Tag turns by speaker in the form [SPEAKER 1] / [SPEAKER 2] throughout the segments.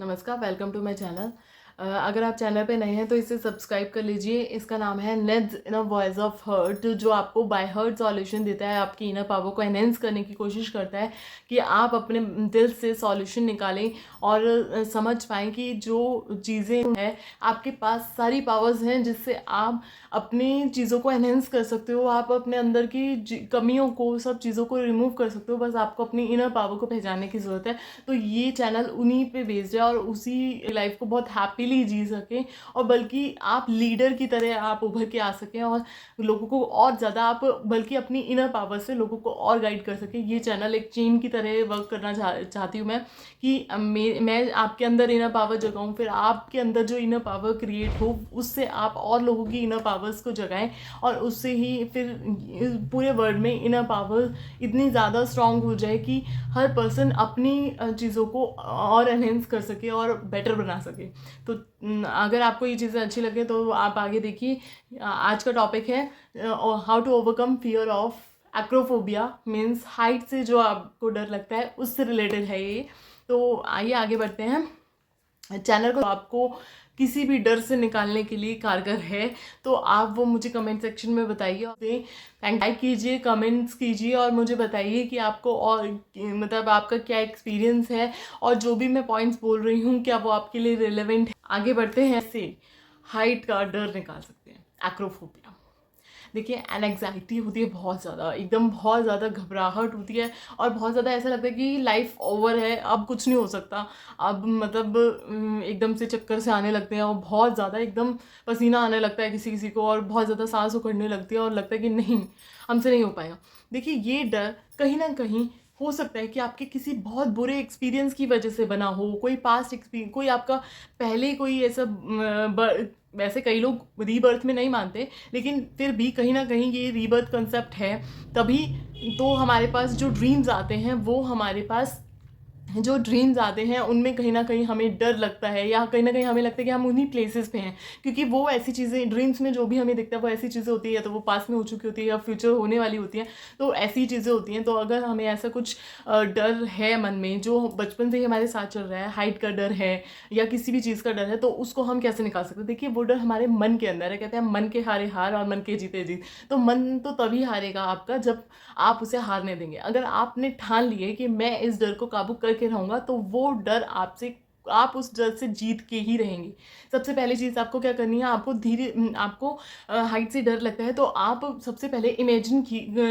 [SPEAKER 1] नमस्कार, welcome to my channel. अगर आप चैनल पे नए हैं तो इसे सब्सक्राइब कर लीजिए। इसका नाम है नेड्स इनर वॉइस ऑफ हर्ट, जो आपको बाय हर्ट सॉल्यूशन देता है, आपकी इनर पावर को एनहेंस करने की कोशिश करता है कि आप अपने दिल से सॉल्यूशन निकालें और समझ पाएँ कि जो चीज़ें हैं आपके पास सारी पावर्स हैं जिससे आप अपनी चीज़ों को एनहेंस कर सकते हो। आप अपने अंदर की कमियों को, सब चीज़ों को रिमूव कर सकते हो। बस आपको अपनी इनर पावर को पहचानने की ज़रूरत है। तो ये चैनल उन्हीं पे बेस्ड है और उसी लाइफ को बहुत हैप्पीली जी सकें, और बल्कि आप लीडर की तरह आप उभर के आ सकें और लोगों को और ज़्यादा आप बल्कि अपनी इनर पावर से लोगों को और गाइड कर सकें। ये चैनल एक चेन की तरह वर्क करना चाहती हूँ मैं, कि मैं आपके अंदर इनर पावर जगाऊँ, फिर आपके अंदर जो इनर पावर क्रिएट हो उससे आप और लोगों की इनर पावर्स को जगाएं, और उससे ही फिर पूरे वर्ल्ड में इनर पावर इतनी ज़्यादा स्ट्रांग हो जाए कि हर पर्सन अपनी चीज़ों को और एनहेंस कर सके और बेटर बना सके। तो अगर आपको ये चीज़ें अच्छी लगे तो आप आगे देखिए। आज का टॉपिक है how to overcome fear of acrophobia, means height से जो आपको डर लगता है उससे रिलेटेड है ये। तो आइए आगे बढ़ते हैं। चैनल को आपको किसी भी डर से निकालने के लिए कारगर है तो आप वो मुझे कमेंट सेक्शन में बताइए, और लाइक कीजिए, कमेंट्स कीजिए और मुझे बताइए कि आपको और मतलब आपका क्या एक्सपीरियंस है और जो भी मैं पॉइंट्स बोल रही हूँ क्या वो आपके लिए रिलेवेंट है। आगे बढ़ते हैं। ऐसे हाइट का डर निकाल सकते हैं, एक्रोफोबिया। देखिए, एनएग्जाइटी होती है बहुत ज़्यादा, एकदम बहुत ज़्यादा घबराहट होती है और बहुत ज़्यादा ऐसा लगता है कि लाइफ ओवर है, अब कुछ नहीं हो सकता। अब मतलब एकदम से चक्कर से आने लगते हैं और बहुत ज़्यादा एकदम पसीना आने लगता है किसी किसी को, और बहुत ज़्यादा सांस उखड़ने लगती है और लगता है कि नहीं, हमसे नहीं हो पाएगा। देखिए, ये डर कहीं ना कहीं हो सकता है कि आपके किसी बहुत बुरे एक्सपीरियंस की वजह से बना हो, कोई पास्ट एक्सपीरियंस, कोई आपका पहले कोई ऐसा वैसे कई लोग रीबर्थ में नहीं मानते, लेकिन फिर भी कहीं ना कहीं ये रीबर्थ कंसेप्ट है। तभी तो हमारे पास जो ड्रीम्स आते हैं, वो हमारे पास जो ड्रीम्स आते हैं उनमें कहीं ना कहीं हमें डर लगता है, या कहीं ना कहीं हमें लगता है कि हम उन्हीं प्लेसेस पे हैं, क्योंकि वो ऐसी चीज़ें ड्रीम्स में जो भी हमें दिखता है वो ऐसी चीज़ें होती है, या तो वो पास में हो चुकी होती है या फ्यूचर होने वाली होती है। तो ऐसी चीज़ें होती हैं। तो अगर हमें ऐसा कुछ डर है मन में जो बचपन से ही हमारे साथ चल रहा है, हाइट का डर है या किसी भी चीज़ का डर है, तो उसको हम कैसे निकाल सकते हैं? देखिए, वो डर हमारे मन के अंदर है। कहते हैं मन के हारे हार और मन के जीते जीत। तो मन तो तभी हारेगा आपका जब आप उसे हारने देंगे। अगर आपने ठान लिए कि मैं इस डर को काबू करके रहूँगा, तो वो डर आपसे, आप उस डर से जीत के ही रहेंगे। सबसे पहली चीज़ आपको क्या करनी है, आपको आपको हाइट से डर लगता है तो आप सबसे पहले इमेजिन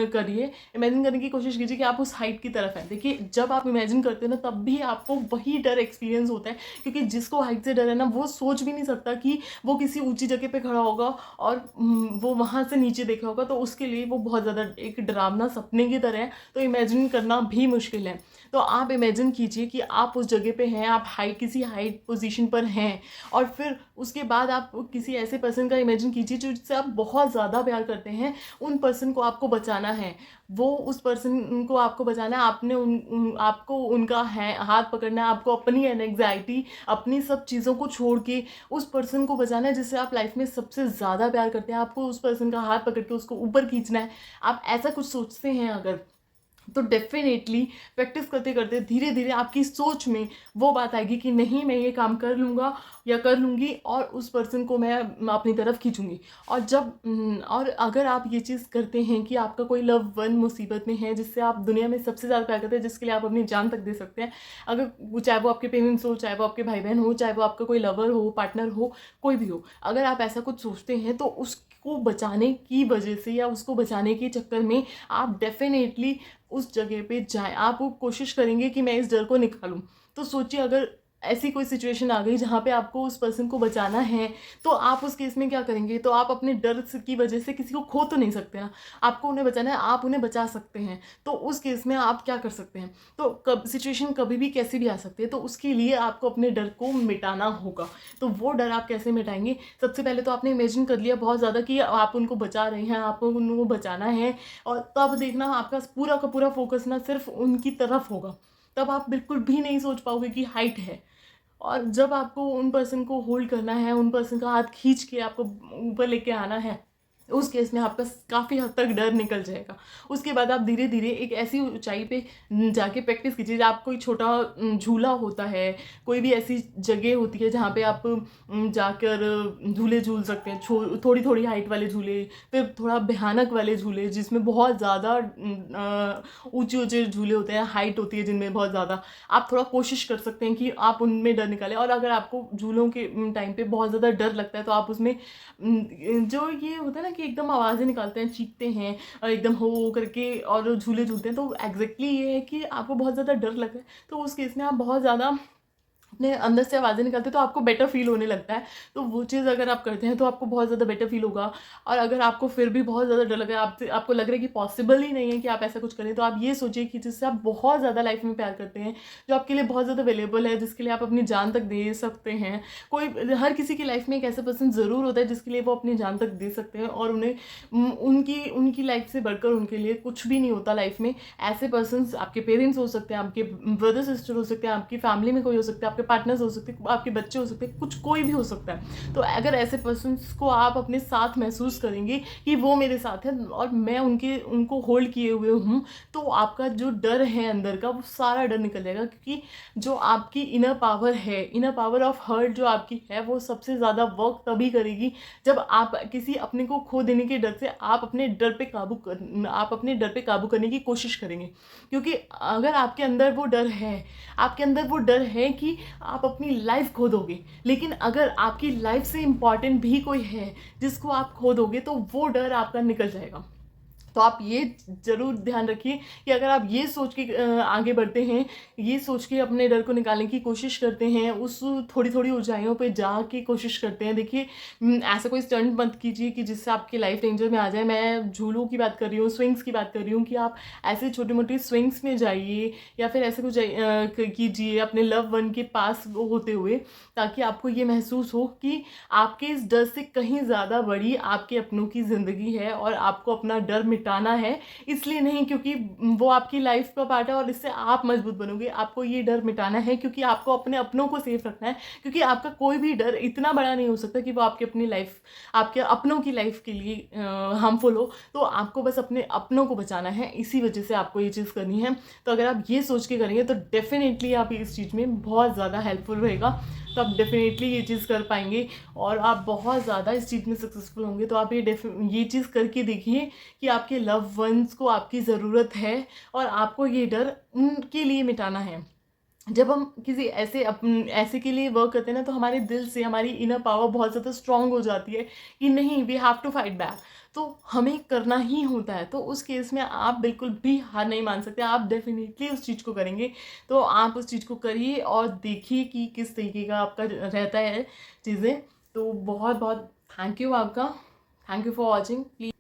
[SPEAKER 1] करिए, इमेजिन करने की कोशिश कीजिए कि आप उस हाइट की तरफ हैं। देखिए, जब आप इमेजिन करते हैं ना, तब भी आपको वही डर एक्सपीरियंस होता है, क्योंकि जिसको हाइट से डर है ना, वो सोच भी नहीं सकता कि वो किसी ऊंची जगह पे खड़ा होगा और वो वहाँ से नीचे देख रहा होगा। तो उसके लिए वो बहुत ज़्यादा एक डरावना सपने की तरह है, तो इमेजिन करना भी मुश्किल है। तो आप इमेजिन कीजिए कि आप उस जगह पे हैं, आप किसी हाइट पोजीशन पर हैं, और फिर उसके बाद आप किसी ऐसे पर्सन का इमेजिन कीजिए जो जिससे आप बहुत ज़्यादा प्यार करते हैं। उन पर्सन को आपको बचाना है, वो उस पर्सन को आपको बचाना है। आपने आपको उनका है हाथ पकड़ना है, आपको अपनी एंग्जाइटी, अपनी सब चीज़ों को छोड़ के उस पर्सन को बचाना है जिससे आप लाइफ में सबसे ज़्यादा प्यार करते हैं। आपको उस पर्सन का हाथ पकड़ के उसको ऊपर खींचना है। आप ऐसा कुछ सोचते हैं अगर, तो डेफिनेटली प्रैक्टिस करते करते धीरे धीरे आपकी सोच में वो बात आएगी कि नहीं, मैं ये काम कर लूँगा या कर लूँगी, और उस पर्सन को मैं अपनी तरफ खींचूँगी। और और अगर आप ये चीज़ करते हैं कि आपका कोई लव वन मुसीबत में है जिससे आप दुनिया में सबसे ज़्यादा प्यार करते हैं, जिसके लिए आप अपनी जान तक दे सकते हैं, अगर चाहे वो आपके पेरेंट्स हो, चाहे वो आपके भाई बहन हो, चाहे वो आपका कोई लवर हो, पार्टनर हो, कोई भी हो, अगर आप ऐसा कुछ सोचते हैं तो उसको बचाने की वजह से या उसको बचाने के चक्कर में आप डेफिनेटली उस जगह पे जाएं। आप वो कोशिश करेंगे कि मैं इस डर को निकालूं। तो सोचिए, अगर ऐसी कोई सिचुएशन आ गई जहाँ पे आपको उस पर्सन को बचाना है, तो आप उस केस में क्या करेंगे? तो आप अपने डर की वजह से किसी को खो तो नहीं सकते ना, आपको उन्हें बचाना है, आप उन्हें बचा सकते हैं। तो उस केस में आप क्या कर सकते हैं? तो सिचुएशन कभी भी कैसे भी आ सकती है, तो उसके लिए आपको अपने डर को मिटाना होगा। तो वो डर आप कैसे मिटाएंगे? सबसे पहले तो आपने इमेजिन कर लिया बहुत ज़्यादा कि आप उनको बचा रहे हैं, आपको उनको बचाना है, और तब देखना आपका पूरा का पूरा फोकस ना सिर्फ उनकी तरफ होगा। तब आप बिल्कुल भी नहीं सोच पाओगे कि हाइट है। और जब आपको उन पर्सन को होल्ड करना है, उन पर्सन का हाथ खींच के आपको ऊपर लेके आना है, उस केस में आपका काफ़ी हद तक डर निकल जाएगा। उसके बाद आप धीरे धीरे एक ऐसी ऊंचाई पे जाके प्रैक्टिस कीजिए। आप कोई छोटा झूला होता है, कोई भी ऐसी जगह होती है जहाँ पे आप जाकर झूले झूल सकते हैं, थोड़ी थोड़ी हाइट वाले झूले, फिर थोड़ा भयानक वाले झूले जिसमें बहुत ज़्यादा ऊंचे ऊंचे झूले होते हैं, हाइट होती है जिनमें बहुत ज़्यादा। आप थोड़ा कोशिश कर सकते हैं कि आप उनमें डर निकालें। और अगर आपको झूलों के टाइम पे बहुत ज़्यादा डर लगता है तो आप उसमें जो ये होता है ना कि एकदम आवाज़ें निकालते हैं, चीखते हैं और एकदम हो करके और झूले झूलते हैं, तो एग्जैक्टली ये है कि आपको बहुत ज़्यादा डर लग रहा है, तो उस केस में आप बहुत ज़्यादा अपने अंदर से आवाज़ें निकालते हैं तो आपको बेटर फील होने लगता है। तो वो चीज़ अगर आप करते हैं तो आपको बहुत ज़्यादा बेटर फील होगा। और अगर आपको फिर भी बहुत ज़्यादा डर लग रहा है, आपको लग रहा है कि पॉसिबल ही नहीं है कि आप ऐसा कुछ करें, तो आप ये सोचिए कि जिससे आप बहुत ज़्यादा लाइफ में प्यार करते हैं, जो आपके लिए बहुत ज़्यादा अवेलेबल है, जिसके लिए आप अपनी जान तक दे सकते हैं। हर किसी की लाइफ में एक ऐसा पर्सन ज़रूर होता है जिसके लिए वो अपनी जान तक दे सकते हैं, और उन्हें उनकी उनकी लाइफ से बढ़कर उनके लिए कुछ भी नहीं होता लाइफ में। ऐसे पर्सन्स आपके पेरेंट्स हो सकते हैं, आपके ब्रदर सिस्टर हो सकते हैं, आपकी फैमिली में कोई हो सकता है, आपके पार्टनर्स हो सकते हैं, आपके बच्चे हो सकते हैं, कुछ कोई भी हो सकता है। तो अगर ऐसे पर्सन्स को आप अपने साथ महसूस करेंगे कि वो मेरे साथ है और मैं उनको होल्ड किए हुए हूँ, तो आपका जो डर है अंदर का, वो सारा डर निकल जाएगा। क्योंकि जो आपकी इनर पावर है, इनर पावर ऑफ हर्ट जो आपकी है, वो सबसे ज़्यादा वर्क तभी करेगी जब आप किसी अपने को खो देने के डर से आप अपने डर पे काबू करने की कोशिश करेंगे। क्योंकि अगर आपके अंदर वो डर है, कि आप अपनी लाइफ खो दोगे, लेकिन अगर आपकी लाइफ से इम्पॉर्टेंट भी कोई है जिसको आप खो दोगे, तो वो डर आपका निकल जाएगा। तो आप ये ज़रूर ध्यान रखिए कि अगर आप ये सोच के आगे बढ़ते हैं, ये सोच के अपने डर को निकालने की कोशिश करते हैं, उस थोड़ी थोड़ी ऊंचाइयों पे जा के कोशिश करते हैं। देखिए, ऐसा कोई स्टंट मत कीजिए कि जिससे आपकी लाइफ डेंजर में आ जाए। मैं झूलों की बात कर रही हूँ, स्विंग्स की बात कर रही हूँ, कि आप ऐसे छोटी मोटी स्विंग्स में जाइए या फिर ऐसे कुछ कीजिए अपने लव वन के पास होते हुए, ताकि आपको ये महसूस हो कि आपके इस डर से कहीं ज़्यादा बड़ी आपके अपनों की ज़िंदगी है, और आपको अपना डर मिटाना है। इसलिए नहीं क्योंकि वो आपकी लाइफ का पार्ट है और इससे आप मजबूत बनोगे, आपको ये डर मिटाना है क्योंकि आपको अपने अपनों को सेफ रखना है। क्योंकि आपका कोई भी डर इतना बड़ा नहीं हो सकता कि वो आपके अपनों की लाइफ के लिए हार्मफुल हो। तो आपको बस अपने अपनों को बचाना है, इसी वजह से आपको ये चीज़ करनी है। तो अगर आप ये सोच के करेंगे तो डेफिनेटली आप इस चीज़ में बहुत ज़्यादा हेल्पफुल रहेगा। तो आप डेफिनेटली ये चीज़ कर पाएंगे और आप बहुत ज़्यादा इस चीज़ में सक्सेसफुल होंगे। तो आप ये चीज़ करके देखिए कि आपके लव वंस को आपकी ज़रूरत है और आपको ये डर उनके लिए मिटाना है। जब हम किसी ऐसे के लिए वर्क करते हैं ना, तो हमारे दिल से हमारी इनर पावर बहुत ज़्यादा स्ट्रांग हो जाती है कि नहीं, we have to fight back. तो हमें करना ही होता है। तो उस केस में आप बिल्कुल भी हार नहीं मान सकते, आप डेफिनेटली उस चीज़ को करेंगे। तो आप उस चीज़ को करिए और देखिए कि किस तरीके का आपका रहता है चीज़ें। तो बहुत बहुत थैंक यू आपका, thank you for watching. Please